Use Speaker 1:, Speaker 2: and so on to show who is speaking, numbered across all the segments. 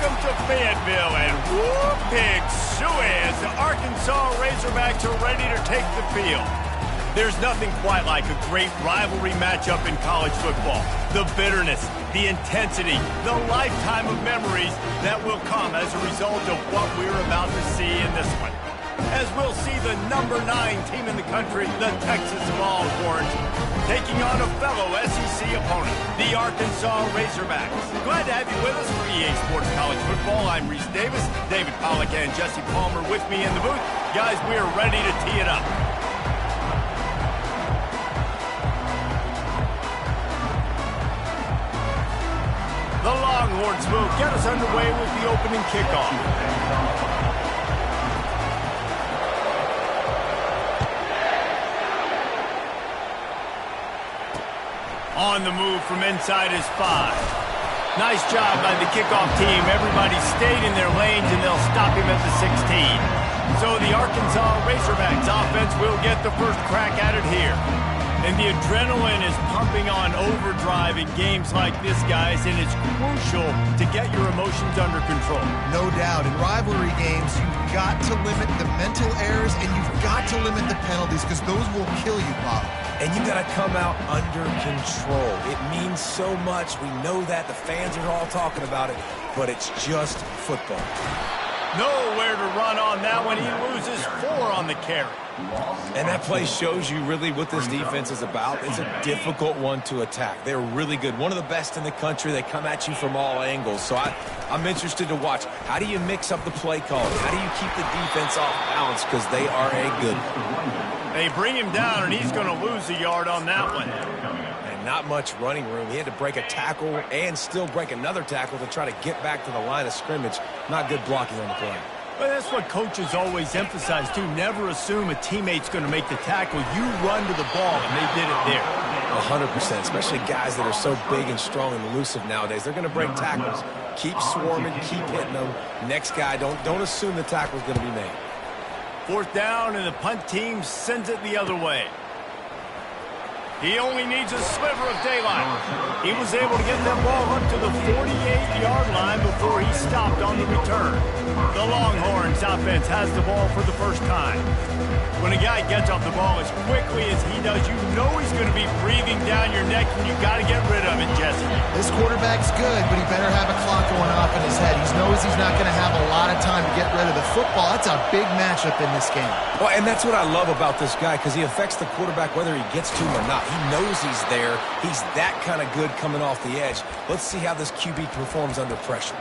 Speaker 1: Welcome to Fayetteville, and whoop, pig suey as the Arkansas Razorbacks are ready to take the field. There's nothing quite like a great rivalry matchup in college football. The bitterness, the intensity, the lifetime of memories that will come as a result of what we're about to see in this one. As we'll see the number 9 team in the country, the Texas Longhorns, taking on a fellow SEC opponent, the Arkansas Razorbacks. Glad to have you with us for EA Sports College Football. I'm Reese Davis, David Pollack and Jesse Palmer with me in the booth. Guys, we are ready to tee it up. The Longhorns will get us underway with the opening kickoff. On the move from inside his 5. Nice job by the kickoff team. Everybody stayed in their lanes, and they'll stop him at the 16. So the Arkansas Razorbacks offense will get the first crack at it here. And the adrenaline is pumping on overdrive in games like this, guys, and it's crucial to get your emotions under control.
Speaker 2: No doubt. In rivalry games, you've got to limit the mental errors, and you've got to limit the penalties, because those will kill you, Bob.
Speaker 3: And you got to come out under control. It means so much. We know that. The fans are all talking about it, but it's just football.
Speaker 1: Nowhere to run on that one. He loses 4 on the carry.
Speaker 3: And that play shows you really what this defense is about. It's a difficult one to attack. They're really good. One of the best in the country. They come at you from all angles. So I'm interested to watch. How do you mix up the play calling? How do you keep the defense off balance? Because they are a good one.
Speaker 1: They bring him down, and he's going to lose a yard on that one.
Speaker 3: And not much running room. He had to break a tackle and still break another tackle to try to get back to the line of scrimmage. Not good blocking on the play.
Speaker 1: Well, that's what coaches always emphasize, too. Never assume a teammate's going to make the tackle. You run to the ball, and they did it there.
Speaker 3: 100%, especially guys that are so big and strong and elusive nowadays. They're going to break tackles. Keep swarming, keep hitting them. Next guy, don't assume the tackle's going to be made.
Speaker 1: 4th down, and the punt team sends it the other way. He only needs a sliver of daylight. He was able to get that ball up to the 48-yard line before he stopped on the return. The Longhorns offense has the ball for the first time. When a guy gets off the ball as quickly as he does, you know he's going to be breathing down your neck, and you got to get rid of it, Jesse.
Speaker 2: This quarterback's good, but he better have a clock going off in his head. He knows he's not going to have a lot of time to get rid of the football. That's a big matchup in this game.
Speaker 3: Well, and that's what I love about this guy, because he affects the quarterback whether he gets to him or not. He knows he's there. He's that kind of good coming off the edge. Let's see how this QB performs under pressure.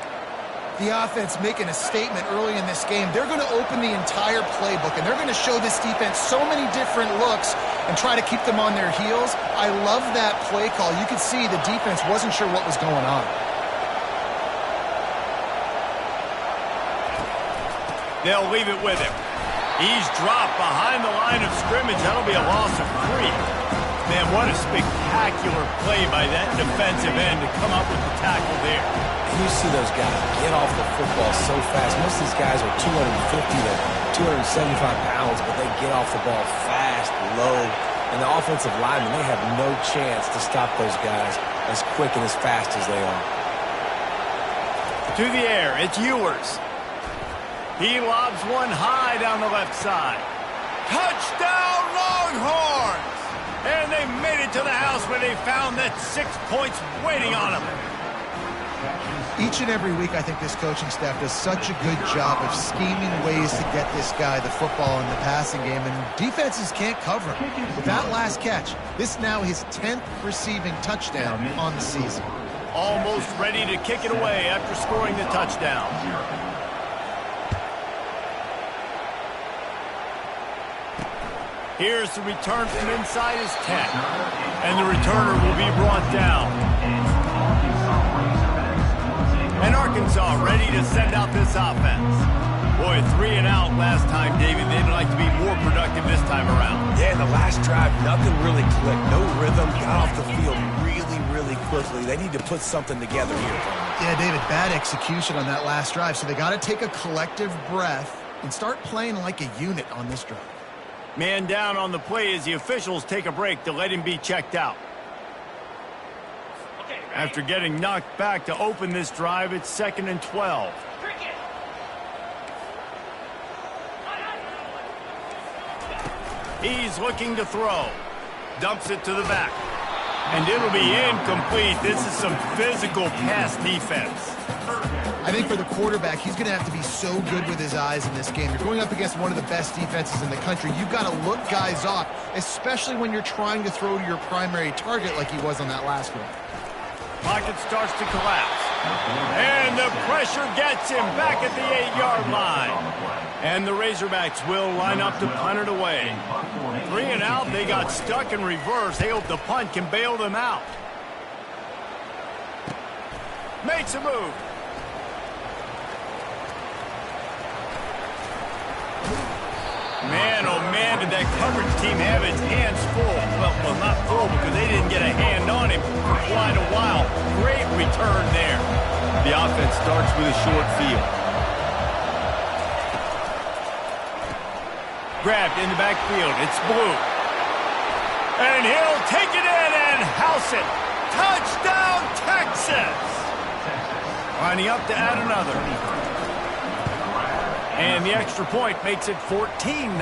Speaker 2: The offense making a statement early in this game. They're going to open the entire playbook, and they're going to show this defense so many different looks and try to keep them on their heels. I love that play call. You could see the defense wasn't sure what was going on.
Speaker 1: They'll leave it with him. He's dropped behind the line of scrimmage. That'll be a loss of 3. Man, what a spectacular play by that defensive end to come up with the tackle there.
Speaker 3: You see those guys get off the football so fast. Most of these guys are 250 to 275 pounds, but they get off the ball fast, low. And the offensive linemen, they have no chance to stop those guys as quick and as fast as they are.
Speaker 1: To the air, it's Ewers. He lobs one high down the left side. Touchdown, Longhorns! And they made it to the house where they found that 6 points waiting on them.
Speaker 2: Each and every week, I think this coaching staff does such a good job of scheming ways to get this guy the football in the passing game, and defenses can't cover him. With that last catch, this now his 10th receiving touchdown on the season.
Speaker 1: Almost ready to kick it away after scoring the touchdown. Here's the return from inside his 10. And the returner will be brought down. And Arkansas ready to send out this offense. Boy, 3 and out last time, David. They'd like to be more productive this time around.
Speaker 3: Yeah, in the last drive, nothing really clicked. No rhythm. Got off the field really quickly. They need to put something together here.
Speaker 2: Yeah, David, bad execution on that last drive. So they got to take a collective breath and start playing like a unit on this drive.
Speaker 1: Man down on the play as the officials take a break to let him be checked out.
Speaker 4: Okay,
Speaker 1: After getting knocked back to open this drive, it's 2nd and 12. He's looking to throw. Dumps it to the back. And it'll be incomplete. This is some physical pass defense.
Speaker 2: I think for the quarterback, he's going to have to be so good with his eyes in this game. You're going up against one of the best defenses in the country. You've got to look guys off, especially when you're trying to throw to your primary target like he was on that last one.
Speaker 1: Pocket starts to collapse. And the pressure gets him back at the 8-yard line. And the Razorbacks will line up to punt it away. 3 and out, they got stuck in reverse. They hope the punt can bail them out. Makes a move. Man, oh man, did that coverage team have its hands full. Well, not full because they didn't get a hand on him for quite a while. Great return there. The offense starts with a short field. Grabbed in the backfield. It's Blue. And he'll take it in and house it. Touchdown, Texas! Lining up to add another. And the extra point makes it 14-0.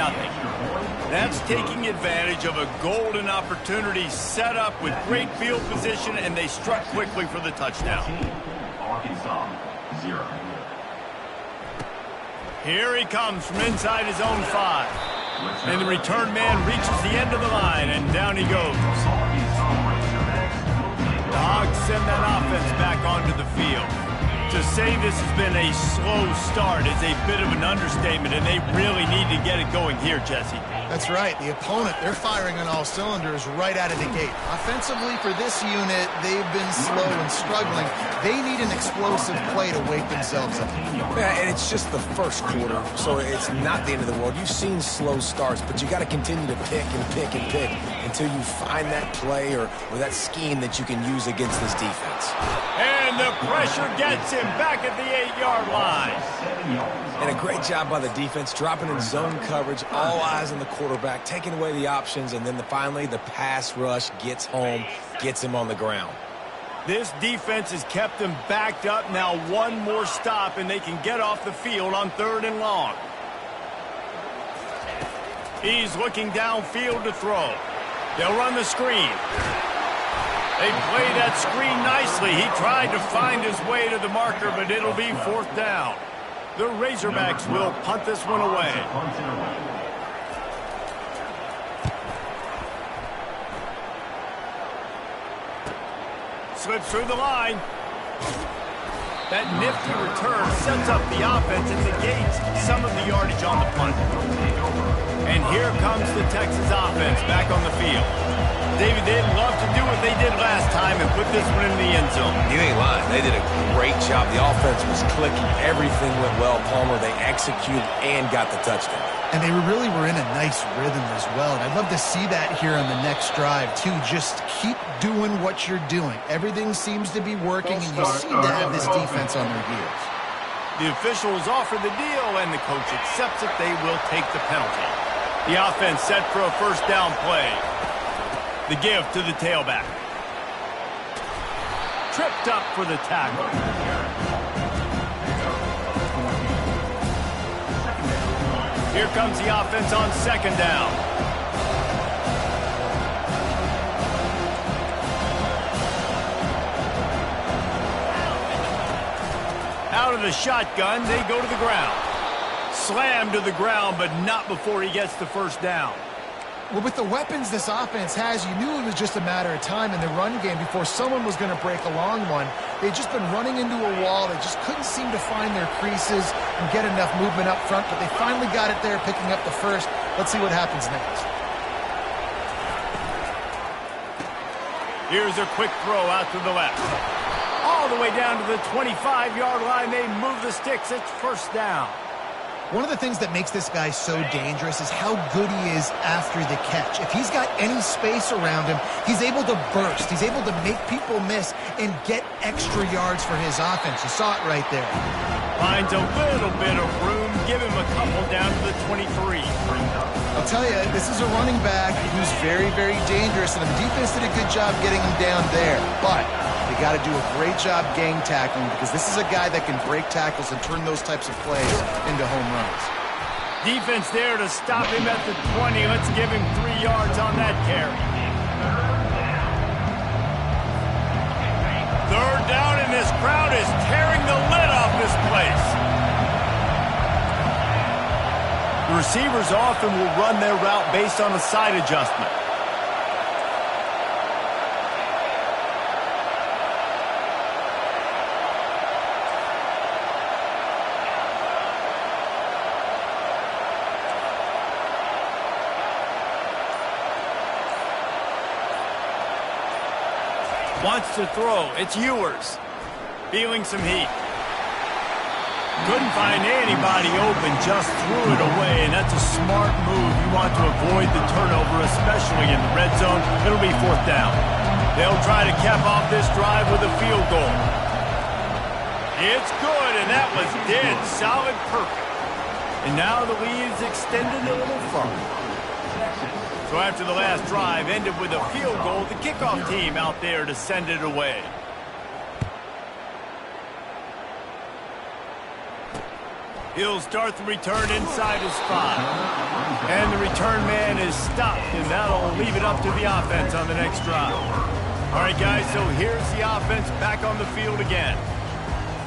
Speaker 1: That's taking advantage of a golden opportunity set up with great field position, and they struck quickly for the touchdown.
Speaker 4: Arkansas, 0.
Speaker 1: Here he comes from inside his own 5. And the return man reaches the end of the line, and down he goes. The Hogs send that offense back onto the field. To say this has been a slow start is a bit of an understatement, and they really need to get it going here, Jesse.
Speaker 2: That's right. The opponent, they're firing on all cylinders right out of the gate. Offensively, for this unit, they've been slow and struggling. They need an explosive play to wake themselves up.
Speaker 3: Yeah, and it's just the first quarter, so it's not the end of the world. You've seen slow starts, but you got to continue to pick and pick and pick until you find that play or that scheme that you can use against this defense.
Speaker 1: And the pressure gets him back at the 8-yard line.
Speaker 3: And a great job by the defense, dropping in zone coverage, all eyes on the quarterback, taking away the options, and then finally the pass rush gets home, gets him on the ground.
Speaker 1: This defense has kept them backed up. Now one more stop, and they can get off the field on 3rd and long. He's looking downfield to throw. They'll run the screen. They play that screen nicely. He tried to find his way to the marker, but it'll be 4th down. The Razorbacks will punt this one away. Slips through the line. That nifty return sets up the offense and negates some of the yardage on the punt. And here comes the Texas offense back on the field. David, they'd love to do what they did last time and put this one in the end zone.
Speaker 3: You ain't lying. They did a great job. The offense was clicking. Everything went well, Palmer. They executed and got the touchdown.
Speaker 2: And they really were in a nice rhythm as well. And I'd love to see that here on the next drive, too. Just keep doing what you're doing. Everything seems to be working, and you seem to have this defense on their heels.
Speaker 1: The officials offer the deal, and the coach accepts it. They will take the penalty. The offense set for a 1st down play. The give to the tailback. Tripped up for the tackle. Here comes the offense on 2nd down. Out of the shotgun, they go to the ground. Slammed to the ground, but not before he gets the 1st down.
Speaker 2: Well, with the weapons this offense has, you knew it was just a matter of time in the run game before someone was going to break a long one. They'd just been running into a wall. They just couldn't seem to find their creases and get enough movement up front, but they finally got it there, picking up the 1st. Let's see what happens next.
Speaker 1: Here's a quick throw out to the left. All the way down to the 25-yard line. They move the sticks. It's 1st down.
Speaker 2: One of the things that makes this guy so dangerous is how good he is after the catch. If he's got any space around him, he's able to burst. He's able to make people miss and get extra yards for his offense. You saw it right there.
Speaker 1: Finds a little bit of room. Give him a couple down to the 23.
Speaker 2: I'll tell you, this is a running back who's very, very dangerous, and the defense did a good job getting him down there. But they got to do a great job gang tackling because this is a guy that can break tackles and turn those types of plays into home runs.
Speaker 1: Defense there to stop him at the 20. Let's give him 3 yards on that carry. Third down, and this crowd is tearing the lid off this place. The receivers often will run their route based on a side adjustment. Wants to throw. It's Ewers. Feeling some heat. Couldn't find anybody open, just threw it away, and that's a smart move. You want to avoid the turnover, especially in the red zone. It'll be 4th down. They'll try to cap off this drive with a field goal. It's good, and that was dead solid perfect. And now the lead is extended a little further. So after the last drive ended with a field goal, the kickoff team out there to send it away. He'll start the return inside his 5. And the return man is stopped, and that'll leave it up to the offense on the next drive. All right, guys, so here's the offense back on the field again.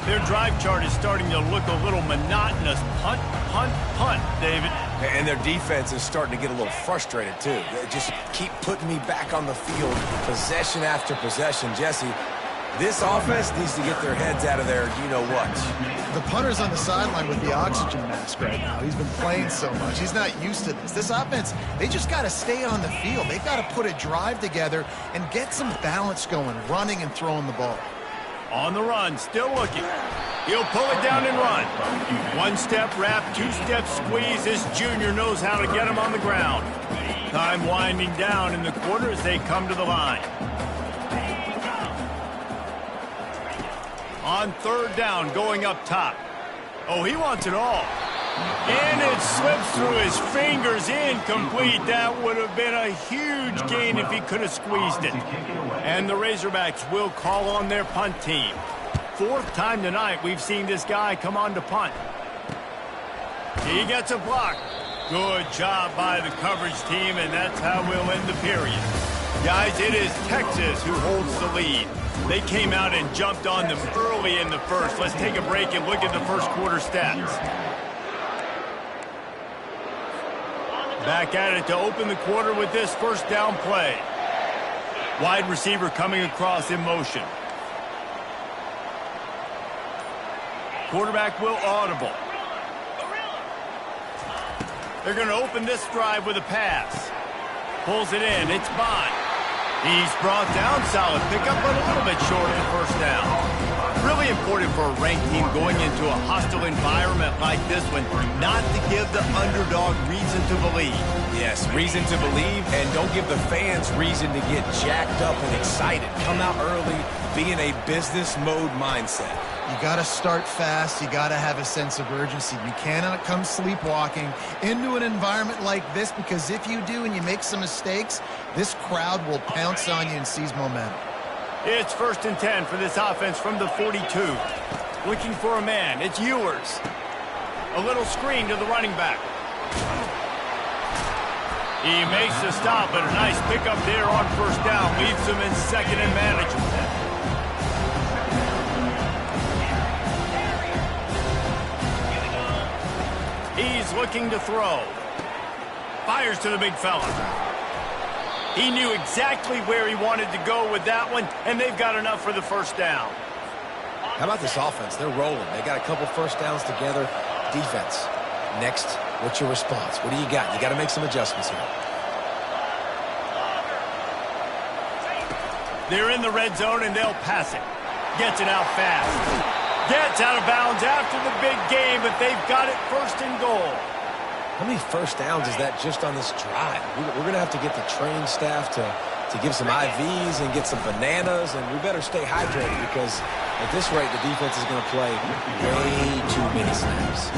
Speaker 1: Their drive chart is starting to look a little monotonous. Punt, punt, punt, David.
Speaker 3: And their defense is starting to get a little frustrated, too. They just keep putting me back on the field, possession after possession. Jesse, this offense needs to get their heads out of there, you-know-what.
Speaker 2: The punter's on the sideline with the oxygen mask right now. He's been playing so much. He's not used to this. This offense, they just got to stay on the field. They've got to put a drive together and get some balance going, running and throwing the ball.
Speaker 1: On the run, still looking. He'll pull it down and run. 1-step wrap, 2-step squeeze. This junior knows how to get him on the ground. Time winding down in the quarter as they come to the line. On 3rd down, going up top. Oh, he wants it all. And it slips through his fingers, incomplete. That would have been a huge gain if he could have squeezed it. And the Razorbacks will call on their punt team. 4th time tonight we've seen this guy come on to punt. He gets a block. Good job by the coverage team, and that's how we'll end the period. Guys, it is Texas who holds the lead. They came out and jumped on them early in the first. Let's take a break and look at the first quarter stats. Back at it to open the quarter with this 1st down play. Wide receiver coming across in motion. Quarterback will audible. They're going to open this drive with a pass. Pulls it in. It's Bond. He's brought down. Solid pickup, but a little bit short of the 1st down. Really important for a ranked team going into a hostile environment like this one not to give the underdog reason to believe.
Speaker 3: Yes, reason to believe, and don't give the fans reason to get jacked up and excited. Come out early, be in a business mode mindset.
Speaker 2: You got to start fast. You got to have a sense of urgency. You cannot come sleepwalking into an environment like this, because if you do and you make some mistakes, this crowd will pounce on you and seize momentum.
Speaker 1: It's 1st and 10 for this offense from the 42. Looking for a man. It's Ewers. A little screen to the running back. He makes the stop, but a nice pickup there on 1st down. Leaves him in 2nd and manageable. He's looking to throw. Fires to the big fella. He knew exactly where he wanted to go with that one, and they've got enough for the 1st down.
Speaker 3: How about this offense? They're rolling. They got a couple 1st downs together. Defense. Next, what's your response? What do you got? You got to make some adjustments here.
Speaker 1: They're in the red zone, and they'll pass it. Gets it out fast. Gets out of bounds after the big game, but they've got it 1st and goal.
Speaker 3: How many 1st downs is that just on this drive? We're going to have to get the training staff to give some IVs and get some bananas, and we better stay hydrated because at this rate, the defense is going to play way too many snaps.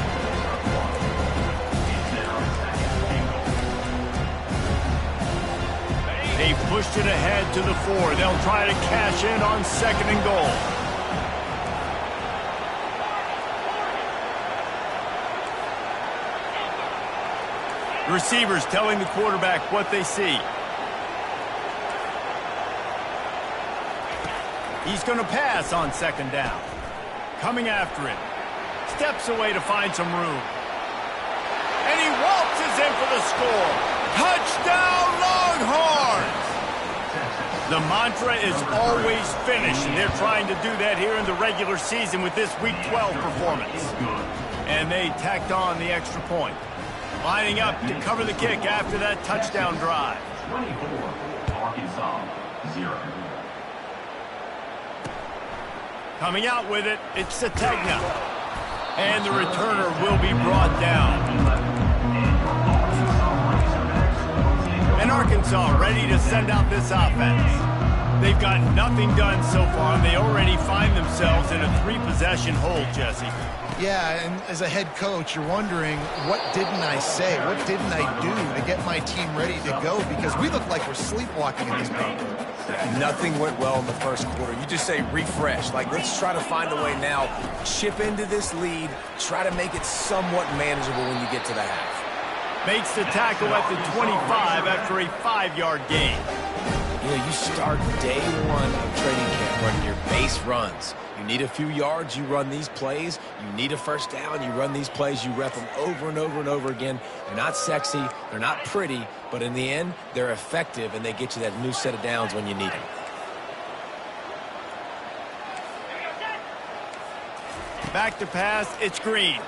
Speaker 1: They pushed it ahead to the 4. They'll try to cash in on 2nd and goal. Receivers telling the quarterback what they see. He's going to pass on 2nd down. Coming after it. Steps away to find some room. And he waltzes in for the score. Touchdown, Longhorns! The mantra is always finish, and they're trying to do that here in the regular season with this Week 12 performance. And they tacked on the extra point. Lining up to cover the kick after that touchdown drive.
Speaker 4: 24, Arkansas, 0.
Speaker 1: Coming out with it, it's Sategna. And the returner will be brought down. And Arkansas ready to send out this offense. They've got nothing done so far, and they already find themselves in a 3-possession hold, Jesse.
Speaker 2: Yeah, and as a head coach, you're wondering, what didn't I say? What didn't I do to get my team ready to go? Because we look like we're sleepwalking in this game.
Speaker 3: Nothing went well in the first quarter. You just say refresh. Like, let's try to find a way now. Chip into this lead. Try to make it somewhat manageable when you get to the half.
Speaker 1: Makes the tackle at the 25 after a 5-yard gain.
Speaker 3: You know, you start day 1 of training camp running your base runs. You need a few yards, you run these plays. You need a first down, you run these plays. You rep them over and over and over again. They're not sexy, they're not pretty, but in the end, they're effective, and they get you that new set of downs when you need them.
Speaker 1: Back to pass, it's Green.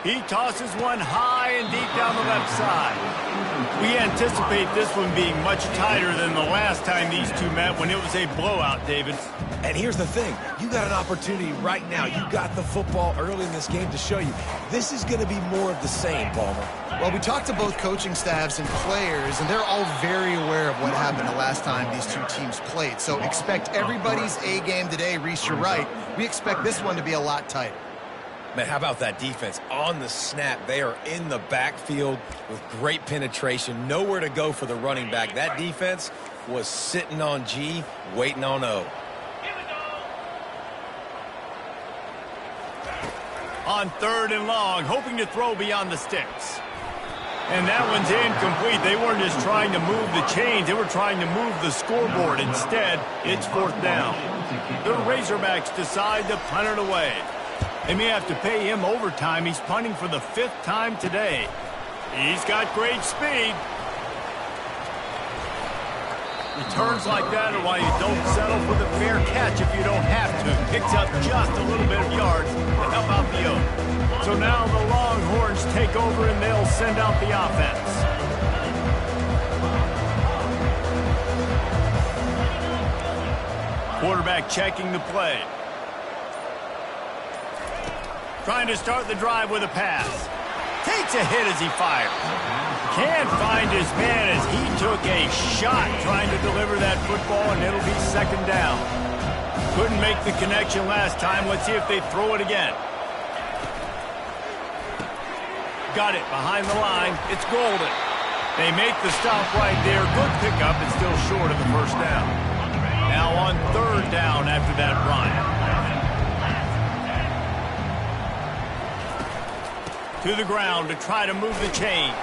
Speaker 1: He tosses one high and deep down the left side. We anticipate this one being much tighter than the last time these two met when it was a blowout, David.
Speaker 3: And here's the thing. You got an opportunity right now. You got the football early in this game to show you. This is going to be more of the same, Palmer.
Speaker 2: Well, we talked to both coaching staffs and players, and they're all very aware of what happened the last time these two teams played. So expect everybody's A game today. Reese, you're right. We expect this one to be a lot tighter.
Speaker 3: Man, how about that defense? On the snap, they are in the backfield with great penetration. Nowhere to go for the running back. That defense was sitting on G, waiting on O.
Speaker 1: On 3rd and long, hoping to throw beyond the sticks. And that one's incomplete. They weren't just trying to move the chains. They were trying to move the scoreboard. Instead, it's 4th down. The Razorbacks decide to punt it away. They may have to pay him overtime. He's punting for the 5th time today. He's got great speed. Returns like that are why you don't settle for the fair catch if you don't have to. Picks up just a little bit of yards to help out the Oak. So now the Longhorns take over and they'll send out the offense. Quarterback checking the play. Trying to start the drive with a pass. Takes a hit as he fires. Can't find his man as he took a shot trying to deliver that football, and it'll be 2nd down. Couldn't make the connection last time. Let's see if they throw it again. Got it behind the line. It's Golden. They make the stop right there. Good pickup, and still short of the 1st down. Now on 3rd down after that run. To the ground to try to move the chains.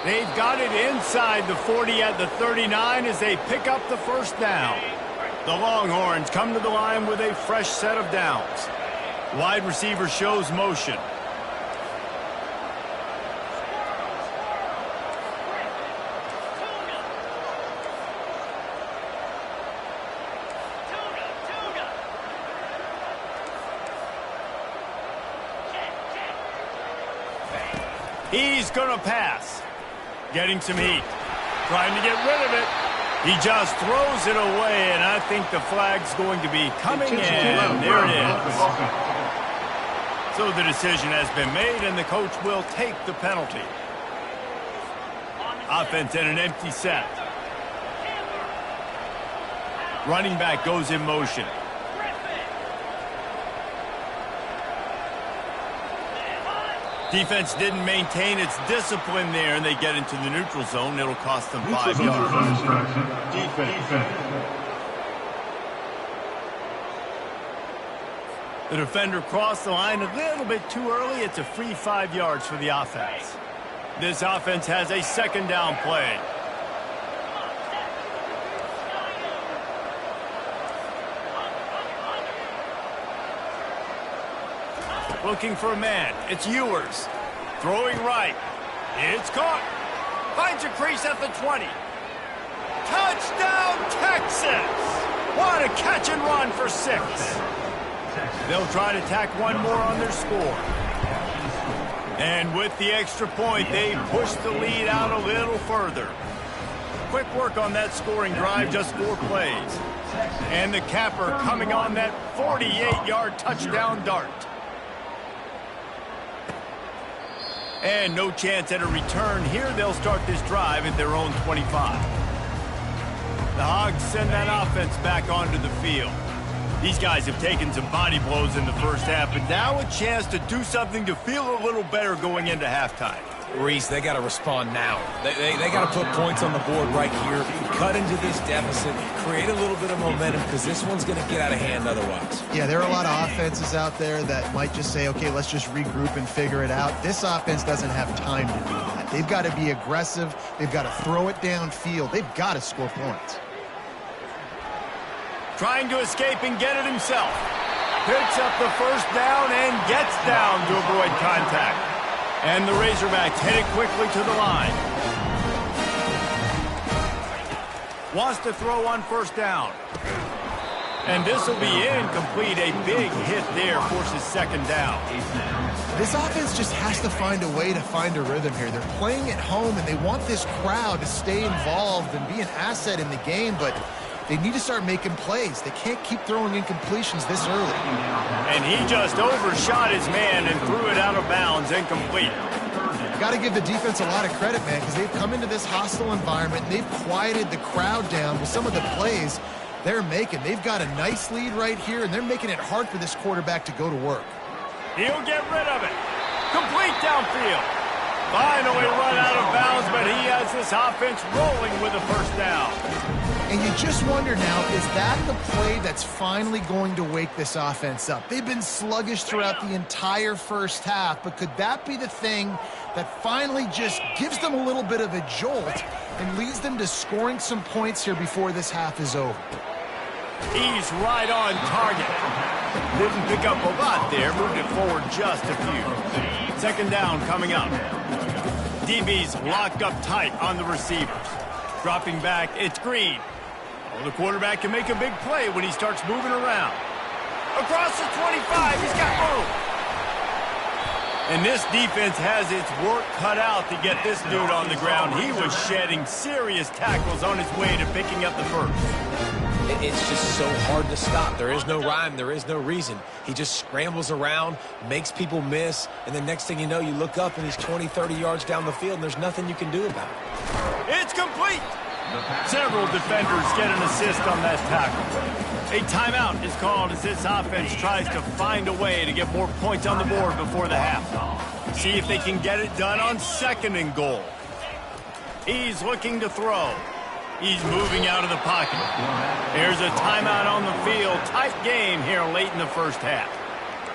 Speaker 1: They've got it inside the 40 at the 39 as they pick up the 1st down. The Longhorns come to the line with a fresh set of downs. Wide receiver shows motion. He's going to pass. Getting some heat. Trying to get rid of it. He just throws it away, and I think the flag's going to be coming in. There it is. So the decision has been made, and the coach will take the penalty. Offense in an empty set. Running back goes in motion. Defense didn't maintain its discipline there, and they get into the neutral zone. It'll cost them 5 yards.
Speaker 4: Defense.
Speaker 1: The defender crossed the line a little bit too early. It's a free 5 yards for the offense. This offense has a second down play. Looking for a man. It's Ewers. Throwing right. It's caught. Finds a crease at the 20. Touchdown, Texas! What a catch and run for 6. They'll try to tack one more on their score. And with the extra point, they push the lead out a little further. Quick work on that scoring drive, just 4 plays. And the capper coming on that 48-yard touchdown dart. And no chance at a return here. They'll start this drive at their own 25. The Hogs send that offense back onto the field. These guys have taken some body blows in the first half, but now a chance to do something to feel a little better going into halftime.
Speaker 3: Reese, they got to respond now. They got to put points on the board right here, cut into this deficit, create a little bit of momentum, because this one's going to get out of hand otherwise.
Speaker 2: Yeah, there are a lot of offenses out there that might just say, okay, let's just regroup and figure it out. This offense doesn't have time to do that. They've got to be aggressive. They've got to throw it downfield. They've got to score points.
Speaker 1: Trying to escape and get it himself. Picks up the first down and gets down to avoid contact. And the Razorbacks headed quickly to the line. Wants to throw on first down. And this will be incomplete. A big hit there forces second down.
Speaker 2: This offense just has to find a way to find a rhythm here. They're playing at home, and they want this crowd to stay involved and be an asset in the game, but they need to start making plays. They can't keep throwing incompletions this early.
Speaker 1: And he just overshot his man and threw it out of bounds, incomplete.
Speaker 2: Got to give the defense a lot of credit, man, because they've come into this hostile environment, and they've quieted the crowd down with some of the plays they're making. They've got a nice lead right here, and they're making it hard for this quarterback to go to work.
Speaker 1: He'll get rid of it. Complete downfield. Finally run out of bounds, but he has this offense rolling with a first down.
Speaker 2: And you just wonder now, is that the play that's finally going to wake this offense up? They've been sluggish throughout the entire first half, but could that be the thing that finally just gives them a little bit of a jolt and leads them to scoring some points here before this half is over?
Speaker 1: He's right on target. Didn't pick up a lot there, moved it forward just a few. Second down coming up. DB's locked up tight on the receivers. Dropping back, it's Green. Oh, the quarterback can make a big play when he starts moving around. Across the 25, he's got room. And this defense has its work cut out to get this dude on the ground. He was shedding serious tackles on his way to picking up the first.
Speaker 3: It's just so hard to stop. There is no rhyme. There is no reason. He just scrambles around, makes people miss, and the next thing you know, you look up and he's 20, 30 yards down the field, and there's nothing you can do about it.
Speaker 1: It's complete. Several defenders get an assist on that tackle. A timeout is called as this offense tries to find a way to get more points on the board before the half. See if they can get it done on second and goal. He's looking to throw. He's moving out of the pocket. There's a timeout on the field. Tight game here late in the first half.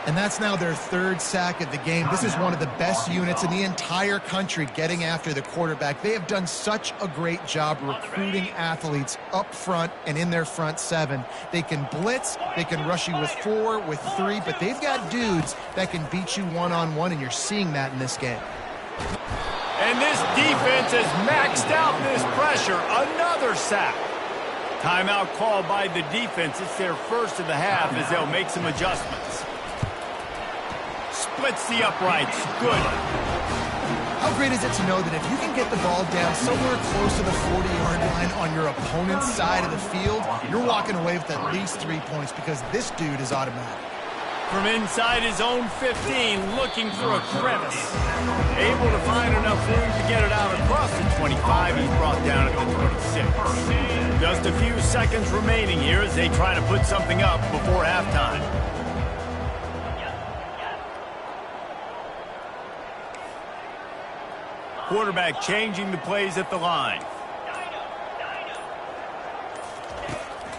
Speaker 2: And that's now their third sack of the game. This is one of the best units in the entire country getting after the quarterback. They have done such a great job recruiting athletes up front and in their front seven. They can blitz, they can rush you with 4, with 3, but they've got dudes that can beat you one-on-one, and you're seeing that in this game.
Speaker 1: And this defense has maxed out this pressure. Another sack. Timeout called by the defense. It's their first of the half as they'll make some adjustments. Splits the uprights. Good.
Speaker 2: How great is it to know that if you can get the ball down somewhere close to the 40-yard line on your opponent's side of the field, you're walking away with at least 3 points because this dude is automatic.
Speaker 1: From inside his own 15, looking for a crevice. Able to find enough room to get it out across the 25. He's brought down at the 26. Just a few seconds remaining here as they try to put something up before halftime. Quarterback changing the plays at the line.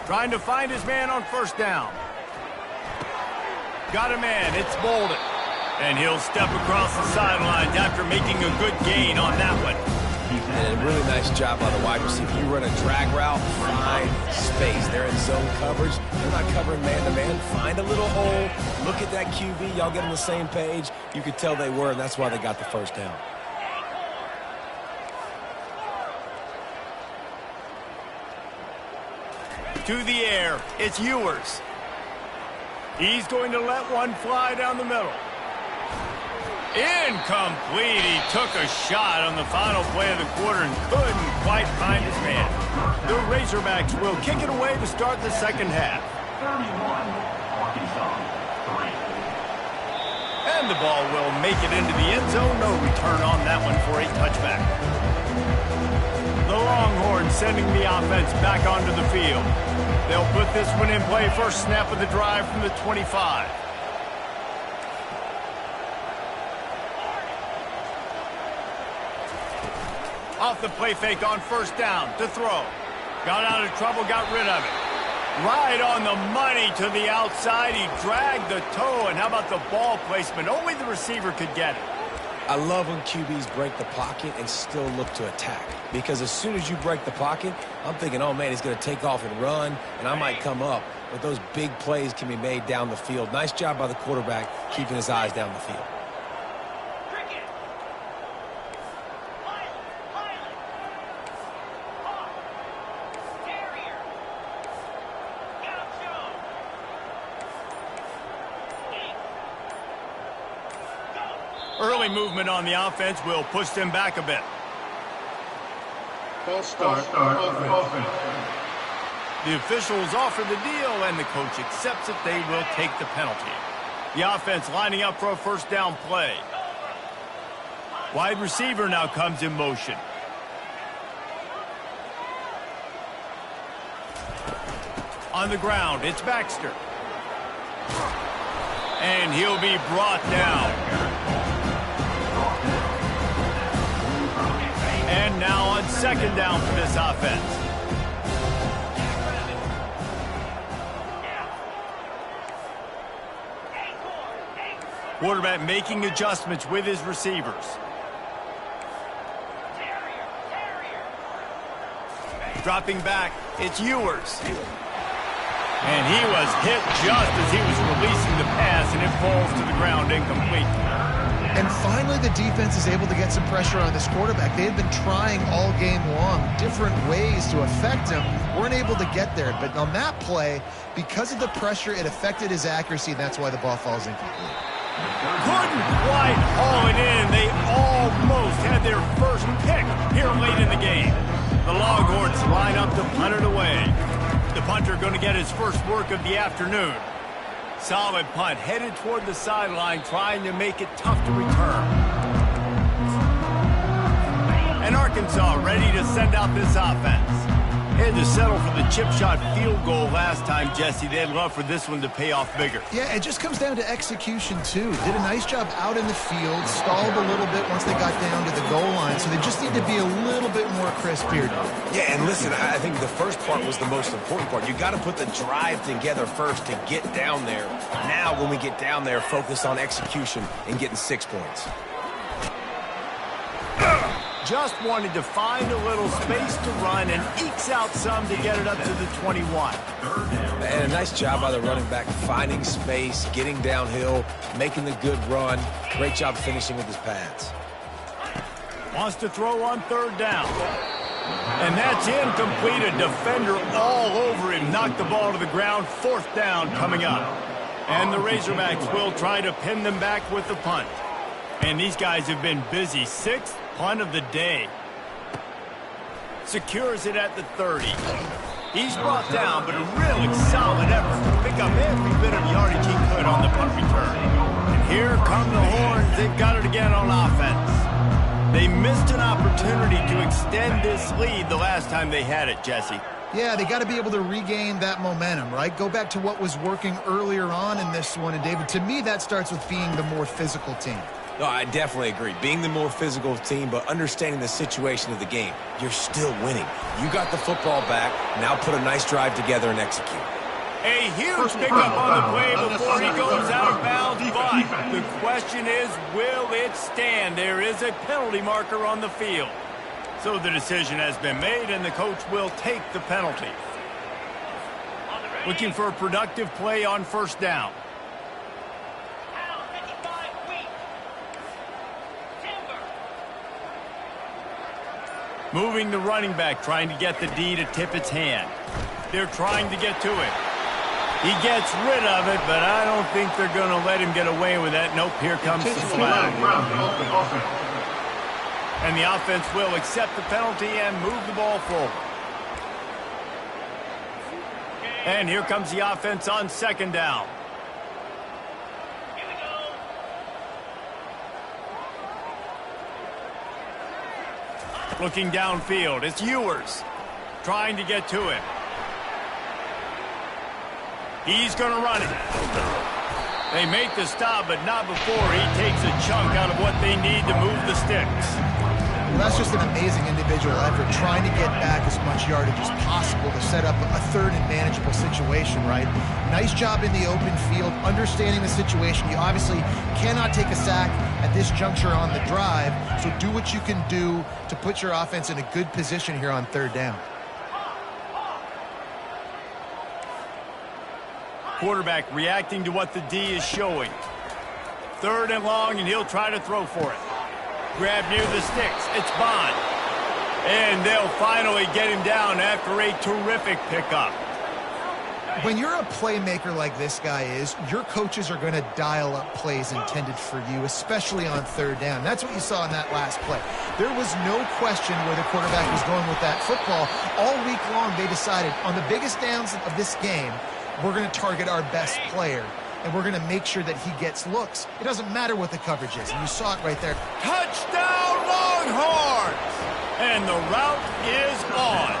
Speaker 1: Trying to find his man on first down. Got a man. It's Bolden. And he'll step across the sidelines after making a good gain on that one.
Speaker 3: And a really nice job by the wide receiver. You run a drag route, find space. They're in zone coverage. They're not covering man-to-man. Find a little hole. Look at that QB. Y'all get on the same page. You could tell they were, and that's why they got the first down.
Speaker 1: To the air. It's Ewers. He's going to let one fly down the middle. Incomplete. He took a shot on the final play of the quarter and couldn't quite find his man. The Razorbacks will kick it away to start the second half.
Speaker 4: 31, Arkansas, 3.
Speaker 1: And the ball will make it into the end zone. No return on that one for a touchback. The Longhorns sending the offense back onto the field. They'll put this one in play. First snap of the drive from the 25. Off the play fake on first down to throw. Got out of trouble, got rid of it. Right on the money to the outside. He dragged the toe, and how about the ball placement? Only the receiver could get it.
Speaker 3: I love when QBs break the pocket and still look to attack. Because as soon as you break the pocket, I'm thinking, oh, man, he's going to take off and run, and I might come up. But those big plays can be made down the field. Nice job by the quarterback keeping his eyes down the field.
Speaker 1: Early movement on the offense will push them back a bit.
Speaker 4: False start, offense.
Speaker 1: The officials offer the deal, and the coach accepts it. They will take the penalty. The offense lining up for a first down play. Wide receiver now comes in motion. On the ground, it's Baxter. And he'll be brought down. And now on second down for this offense. Quarterback making adjustments with his receivers. Dropping back, it's Ewers. And he was hit just as he was releasing the pass, and it falls to the ground incomplete.
Speaker 2: And finally, the defense is able to get some pressure on this quarterback. They had been trying all game long, different ways to affect him. Weren't able to get there. But on that play, because of the pressure, it affected his accuracy, and that's why the ball falls incomplete.
Speaker 1: Couldn't quite haul it in. They almost had their first pick here late in the game. The Longhorns line up to punt it away. The punter going to get his first work of the afternoon. Solid punt, headed toward the sideline, trying to make it tough to return. And Arkansas ready to send out this offense. Had to settle for the chip shot field goal last time, Jesse. They'd love for this one to pay off bigger.
Speaker 2: Yeah, it just comes down to execution, too. Did a nice job out in the field, stalled a little bit once they got down to the goal line, so they just need to be a little bit more crisp here.
Speaker 3: Yeah, and listen, I think the first part was the most important part. You got to put the drive together first to get down there. Now, when we get down there, focus on execution and getting 6 points.
Speaker 1: Just wanted to find a little space to run and ekes out some to get it up to the 21.
Speaker 3: And a nice job by the running back, finding space, getting downhill, making the good run. Great job finishing with his pads.
Speaker 1: Wants to throw on third down. And that's incomplete. A defender all over him. Knocked the ball to the ground. Fourth down coming up. And the Razorbacks will try to pin them back with the punt. And these guys have been busy. Sixth punt of the day. Secures it at the 30. He's brought down, but a really solid effort to pick up every bit of yardage he could on the punt return. And here come the Horns. They've got it again on offense. They missed an opportunity to extend this lead the last time they had it, Jesse.
Speaker 2: Yeah, they got to be able to regain that momentum, right? Go back to what was working earlier on in this one. And, David, to me, that starts with being the more physical team.
Speaker 3: No, I definitely agree. Being the more physical team, but understanding the situation of the game, you're still winning. You got the football back. Now put a nice drive together and execute.
Speaker 1: A huge pickup on the play before he goes out of bounds, but the question is, will it stand? There is a penalty marker on the field. So the decision has been made, and the coach will take the penalty. Looking for a productive play on first down. Moving the running back, trying to get the D to tip its hand. They're trying to get to it. He gets rid of it, but I don't think they're going to let him get away with that. Nope, here comes the flag. And the offense will accept the penalty and move the ball forward. And here comes the offense on second down. Looking downfield, it's Ewers trying to get to it. He's going to run it. They make the stop, but not before he takes a chunk out of what they need to move the sticks.
Speaker 2: Well, that's just an amazing individual effort, trying to get back as much yardage as possible to set up a third and manageable situation, right? Nice job in the open field, understanding the situation. You obviously cannot take a sack at this juncture on the drive, so do what you can do to put your offense in a good position here on third down.
Speaker 1: Quarterback reacting to what the D is showing. Third and long, and he'll try to throw for it. Grab near the sticks. It's Bond. And they'll finally get him down after a terrific pickup.
Speaker 2: When you're a playmaker like this guy is, your coaches are going to dial up plays intended for you, especially on third down. That's what you saw in that last play. There was no question where the quarterback was going with that football. All week long, they decided on the biggest downs of this game, we're going to target our best player, and we're going to make sure that he gets looks. It doesn't matter what the coverage is, and you saw it right there.
Speaker 1: Touchdown, Longhorns! And the route is on.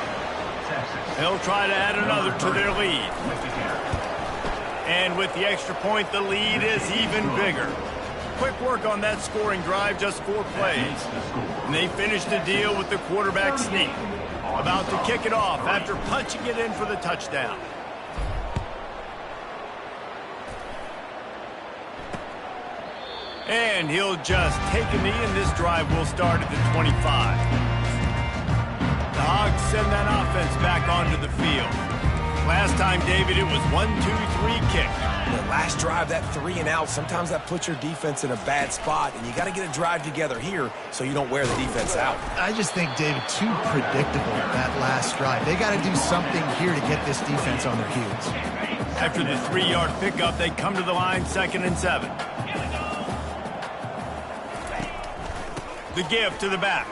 Speaker 1: They'll try to add another to their lead. And with the extra point, the lead is even bigger. Quick work on that scoring drive, just 4 plays. And they finish the deal with the quarterback sneak. About to kick it off after punching it in for the touchdown. And he'll just take a knee, and this drive will start at the 25. The Hogs send that offense back onto the field. Last time, David, it was 1-2-3 kick.
Speaker 3: The last drive, that 3 and out, sometimes that puts your defense in a bad spot, and you got to get a drive together here so you don't wear the defense out.
Speaker 2: I just think, David, too predictable that last drive. They got to do something here to get this defense on their heels.
Speaker 1: After the 3-yard pickup, they come to the line, 2nd and 7. The give to the back.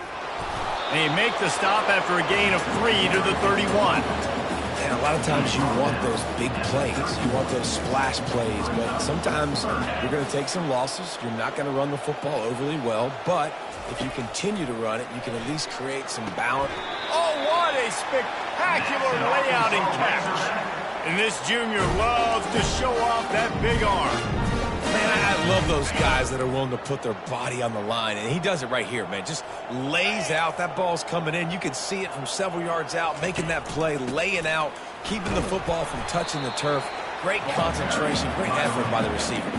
Speaker 1: They make the stop after a gain of 3 to the 31.
Speaker 3: And a lot of times you want those big plays. You want those splash plays. But sometimes you're going to take some losses. You're not going to run the football overly well. But if you continue to run it, you can at least create some balance.
Speaker 1: Oh, what a spectacular layout and catch. And this junior loves to show off that big arm.
Speaker 3: Man, I love those guys that are willing to put their body on the line, and he does it right here, man. Just lays out. That ball's coming in. You can see it from several yards out, making that play, laying out, keeping the football from touching the turf. Great concentration, great effort by the receiver.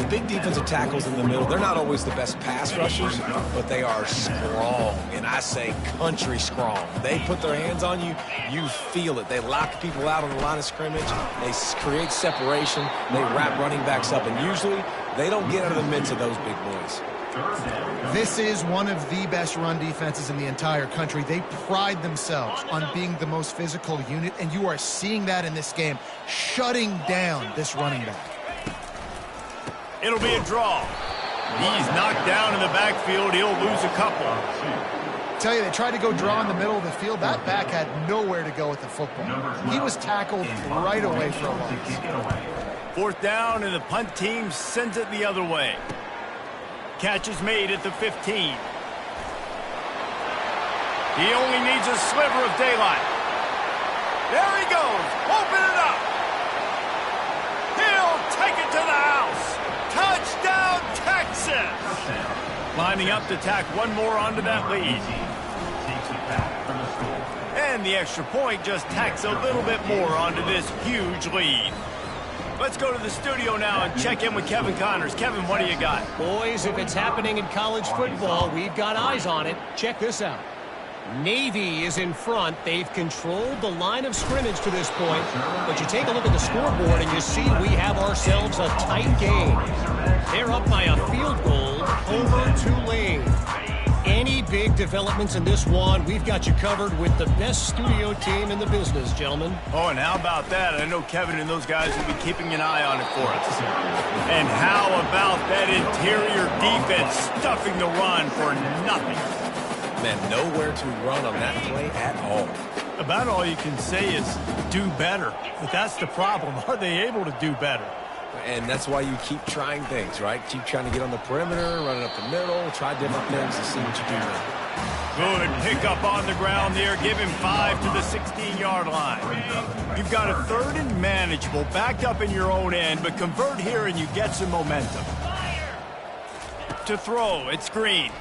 Speaker 3: The big defensive tackles in the middle, they're not always the best pass rushers, but they are strong, and I say country strong. They put their hands on you, you feel it. They lock people out on the line of scrimmage. They create separation. They wrap running backs up, and usually they don't get out of the midst of those big boys.
Speaker 2: This is one of the best run defenses in the entire country. They pride themselves on being the most physical unit, and you are seeing that in this game, shutting down this running back.
Speaker 1: It'll be a draw. He's knocked down in the backfield. He'll lose a couple.
Speaker 2: Tell you, they tried to go draw in the middle of the field. That back had nowhere to go with the football. He was tackled right away for a loss.
Speaker 1: 4th down, and the punt team sends it the other way. Catch is made at the 15. He only needs a sliver of daylight. There he goes. Open it up. He'll take it to the house. Touchdown, Texas! Lining up to tack one more onto that lead. And the extra point just tacks a little bit more onto this huge lead. Let's go to the studio now and check in with Kevin Connors. Kevin, what do you got?
Speaker 5: Boys, if it's happening in college football, we've got eyes on it. Check this out. Navy is in front. They've controlled the line of scrimmage to this point. But you take a look at the scoreboard and you see we have ourselves a tight game. They're up by a field goal over Tulane. Any big developments in this one, we've got you covered with the best studio team in the business, gentlemen.
Speaker 1: Oh, and how about that? I know Kevin and those guys will be keeping an eye on it for us. And how about that interior defense stuffing the run for nothing?
Speaker 3: Man, nowhere to run on that play at all.
Speaker 1: About all you can say is do better. But that's the problem. Are they able to do better?
Speaker 3: And that's why you keep trying things, right? Keep trying to get on the perimeter, running up the middle, try different things to see what you do there.
Speaker 1: Good pick up on the ground there. Give him 5 to the 16-yard line. You've got a 3rd and manageable, backed up in your own end, but convert here and you get some momentum. To throw, it's Green.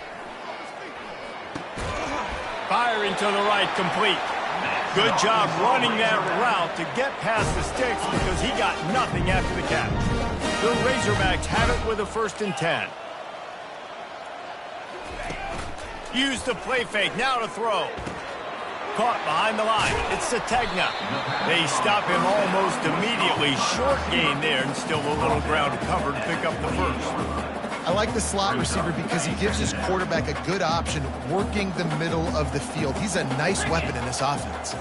Speaker 1: Firing to the right, complete. Good job running that route to get past the sticks because he got nothing after the catch. The Razorbacks have it with a 1st and 10. Use the play fake, now to throw. Caught behind the line, it's Sategna. They stop him almost immediately. Short gain there and still a little ground to cover to pick up the 1st.
Speaker 2: I like the slot receiver because he gives his quarterback a good option working the middle of the field. He's a nice weapon in this offense.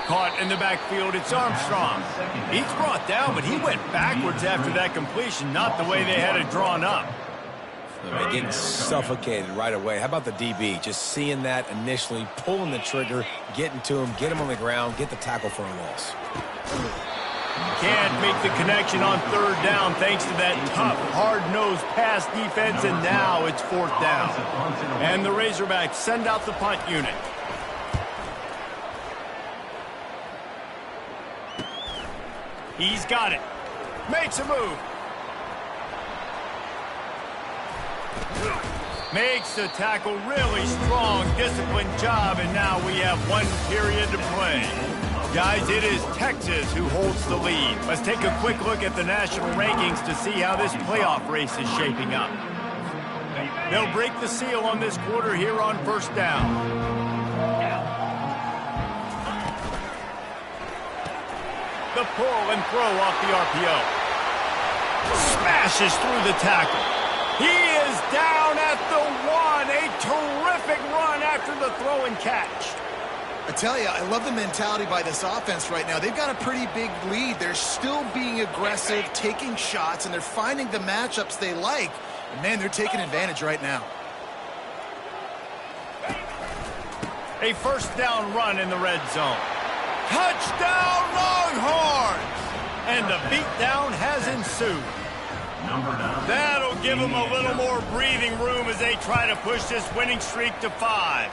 Speaker 1: Caught in the backfield, it's Armstrong. He's brought down, but he went backwards after that completion, not the way they had it drawn up.
Speaker 3: They're getting suffocated right away. How about the DB? Just seeing that initially, pulling the trigger, getting to him, get him on the ground, get the tackle for a loss.
Speaker 1: Can't make the connection on 3rd down thanks to that tough, hard-nosed pass defense, and now it's 4th down. And the Razorbacks send out the punt unit. He's got it. Makes a move. Makes the tackle really strong, disciplined job, and now we have 1 period to play. Guys, it is Texas who holds the lead. Let's take a quick look at the national rankings to see how this playoff race is shaping up. They'll break the seal on this quarter here on 1st down. The pull and throw off the RPO. Smashes through the tackle. He is down at the 1. A terrific run after the throw and catch.
Speaker 2: I tell you, I love the mentality by this offense right now. They've got a pretty big lead. They're still being aggressive, taking shots, and they're finding the matchups they like. And, man, they're taking advantage right now.
Speaker 1: A 1st down run in the red zone. Touchdown, Longhorns! And the beatdown has ensued. That'll give them a little more breathing room as they try to push this winning streak to 5.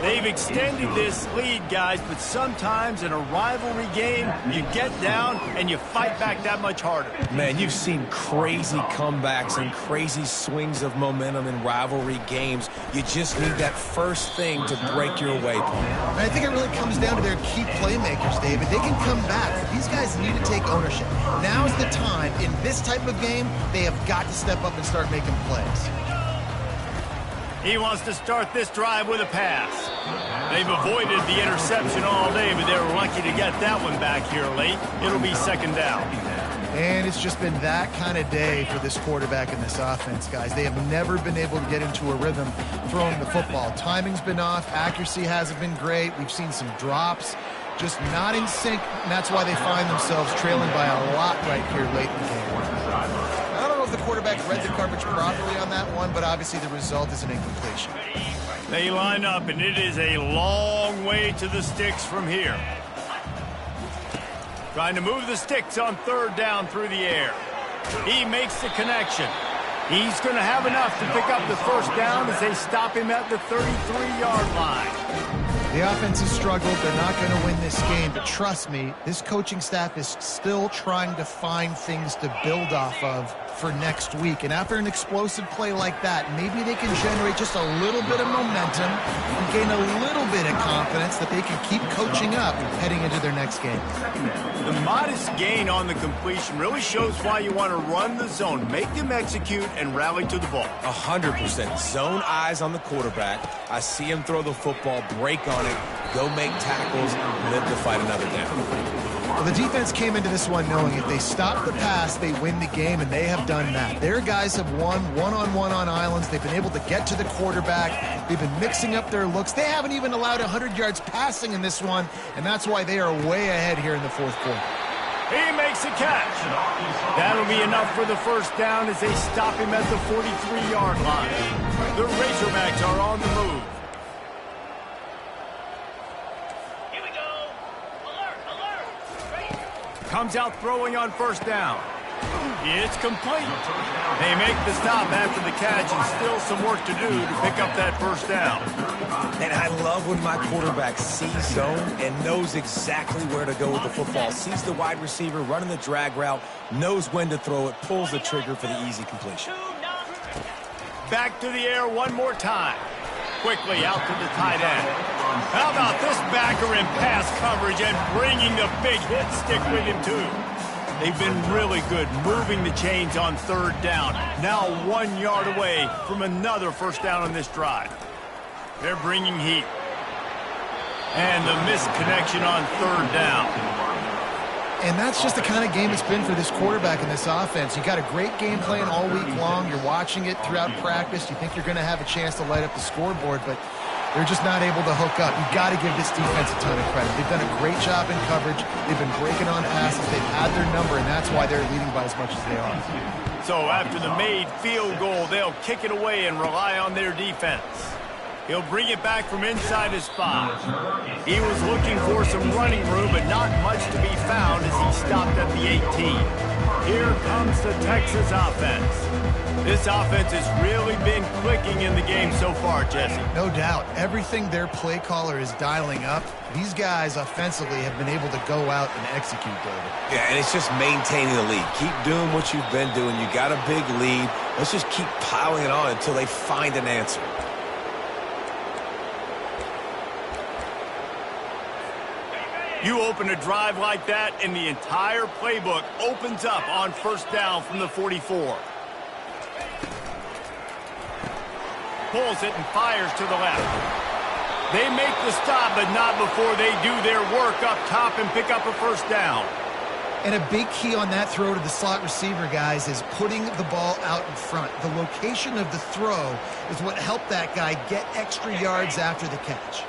Speaker 1: They've extended this lead, guys, but sometimes in a rivalry game, you get down and you fight back that much harder.
Speaker 3: Man, you've seen crazy comebacks and crazy swings of momentum in rivalry games. You just need that first thing to break your way, Paul.
Speaker 2: I think it really comes down to their key playmakers, David. They can come back, but these guys need to take ownership. Now's the time. In this type of game, they have got to step up and start making plays.
Speaker 1: He wants to start this drive with a pass. They've avoided the interception all day, but they're lucky to get that one back here late. It'll be 2nd down.
Speaker 2: And it's just been that kind of day for this quarterback and this offense, guys. They have never been able to get into a rhythm throwing the football. Timing's been off. Accuracy hasn't been great. We've seen some drops. Just not in sync, and that's why they find themselves trailing by a lot right here late in the game. I don't know if the quarterback read the coverage properly on that one, but obviously the result is an incompletion.
Speaker 1: They line up, and it is a long way to the sticks from here. Trying to move the sticks on 3rd down through the air. He makes the connection. He's going to have enough to pick up the 1st down as they stop him at the 33-yard line.
Speaker 2: The offense has struggled. They're not going to win this game, but trust me, this coaching staff is still trying to find things to build off of for next week. And after an explosive play like that, maybe they can generate just a little bit of momentum and gain a little bit of confidence that they can keep coaching up heading into their next game.
Speaker 1: The modest gain on the completion really shows why you want to run the zone, make them execute, and rally to the ball.
Speaker 3: 100%. Zone eyes on the quarterback. I see him throw the football, break on it, go make tackles, live to fight another down.
Speaker 2: Well, the defense came into this one knowing if they stop the pass, they win the game, and they have done that. Their guys have won one-on-one on islands. They've been able to get to the quarterback. They've been mixing up their looks. They haven't even allowed 100 yards passing in this one, and that's why they are way ahead here in the fourth quarter.
Speaker 1: He makes a catch. That'll be enough for the first down as they stop him at the 43-yard line. The Razorbacks are on the move. Comes out throwing on first down. It's complete. They make the stop after the catch and still some work to do to pick up that first down.
Speaker 3: And I love when my quarterback sees zone and knows exactly where to go with the football. Sees the wide receiver running the drag route, knows when to throw it, pulls the trigger for the easy completion.
Speaker 1: Back to the air one more time. Quickly out to the tight end. How about this backer in pass coverage and bringing the big hit stick with him too? They've been really good moving the chains on third down. Now 1 yard away from another first down on this drive. They're bringing heat. And the missed connection on third down.
Speaker 2: And that's just the kind of game it's been for this quarterback in this offense. You got a great game plan all week long. You're watching it throughout practice. You think you're going to have a chance to light up the scoreboard, but they're just not able to hook up. You've got to give this defense a ton of credit. They've done a great job in coverage. They've been breaking on passes. They've had their number, and that's why they're leading by as much as they are.
Speaker 1: So after the made field goal, they'll kick it away and rely on their defense. He'll bring it back from inside his spot. He was looking for some running room, but not much to be found as he stopped at the 18. Here comes the Texas offense. This offense has really been clicking in the game so far, Jesse.
Speaker 2: No doubt. Everything their play caller is dialing up, these guys offensively have been able to go out and execute, David.
Speaker 3: Yeah, and it's just maintaining the lead. Keep doing what you've been doing. You got a big lead. Let's just keep piling it on until they find an answer.
Speaker 1: You open a drive like that, and the entire playbook opens up on first down from the 44. Pulls it and fires to the left. They make the stop, but not before they do their work up top and pick up a first down.
Speaker 2: And a big key on that throw to the slot receiver, guys, is putting the ball out in front. The location of the throw is what helped that guy get extra yards after the catch.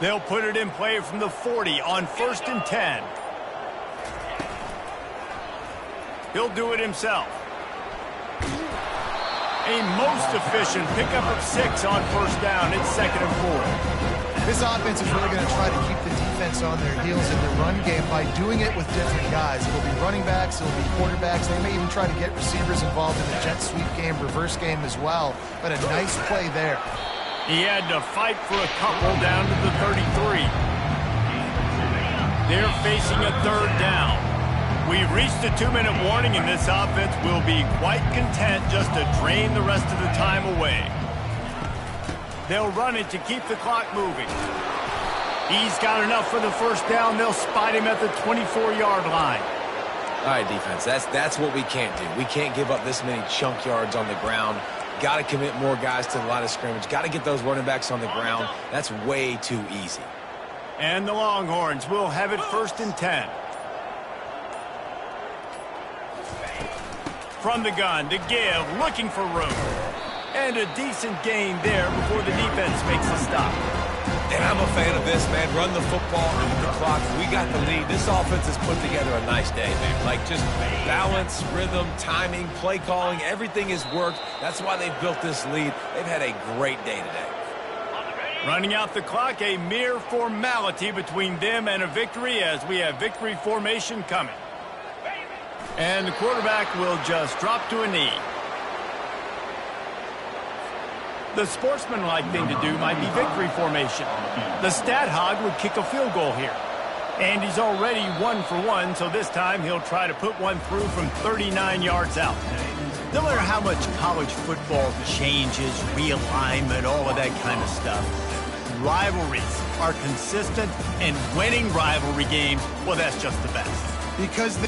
Speaker 1: They'll put it in play from the 40 on 1st and 10. He'll do it himself. A most efficient pickup of 6 on first down. It's 2nd and 4.
Speaker 2: This offense is really going to try to keep the defense on their heels in the run game by doing it with different guys. It'll be running backs, it'll be quarterbacks. They may even try to get receivers involved in the jet sweep game, reverse game as well. But a nice play there.
Speaker 1: He had to fight for a couple down to the 33. They're facing a third down. We've reached a 2-minute warning, and this offense will be quite content just to drain the rest of the time away. They'll run it to keep the clock moving. He's got enough for the first down. They'll spot him at the 24-yard line.
Speaker 3: All right, defense, that's what we can't do. We can't give up this many chunk yards on the ground. Got to commit more guys to the line of scrimmage. Got to get those running backs on the ground. That's way too easy.
Speaker 1: And the Longhorns will have it 1st and 10. From the gun to give, looking for room. And a decent gain there before the defense makes a stop.
Speaker 3: And I'm a fan of this, man. Run the football, eat the clock. We got the lead. This offense has put together a nice day, man. Like, just balance, rhythm, timing, play calling, everything has worked. That's why they've built this lead. They've had a great day today.
Speaker 1: Running out the clock, a mere formality between them and a victory as we have victory formation coming. And the quarterback will just drop to a knee. The sportsmanlike thing to do might be victory formation. The stat hog would kick a field goal here. And he's already 1 for 1, so this time he'll try to put one through from 39 yards out. No matter how much college football changes, realignment, all of that kind of stuff, rivalries are consistent, and winning rivalry games, well, that's just the best.
Speaker 2: Because